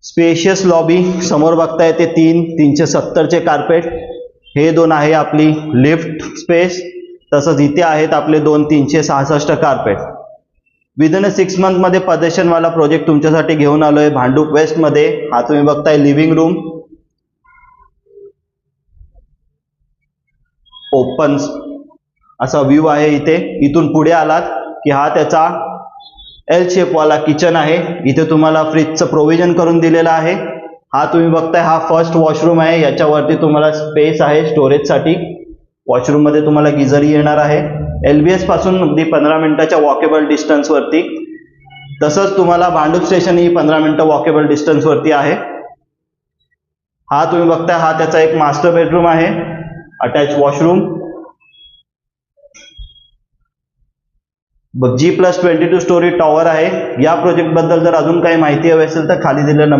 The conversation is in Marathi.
स्पेशियस लॉबी, समोर बघताय ते 370चे कार्पेट, हे दोन आहे आपली लिफ्ट स्पेस, तसंच इथे आहेत आपले 366 कार्पेट. विदिन 6 मंथ मध्ये पजेशनवाला प्रोजेक्ट तुमच्यासाठी घेऊन आलोय भांडूप वेस्ट मध्ये. हा तुम्ही बघताय लिव्हिंग रूम, ओपन असा व्ह्यू आहे इथे. इथून पुढे आलात की हा त्याचा एल शेप वाला किचन आहे. इथे तुम्हाला फ्रीजचं प्रोव्हिजन करून दिलेलं आहे. हा तुम्ही बघताय हा फर्स्ट वॉशरूम आहे. याच्यावरती तुम्हाला स्पेस आहे स्टोरेजसाठी. वॉशरूम मध्ये तुम्हाला गिझरही येणार आहे. LBS पासून अगदी 15 मिनिटाच्या वॉकेबल डिस्टन्स वरती. तसंच तुम्हाला भांडूप स्टेशन ही 15 मिनिटं वॉकेबल डिस्टन्स वरती आहे. हा तुम्ही बघताय हा त्याचा एक मास्टर बेडरूम आहे, attach washroom. G+22 story tower आहे. या प्रोजेक्ट बद्दल जर अजून काही माहिती हवी असेल तर खाली दिलेल्या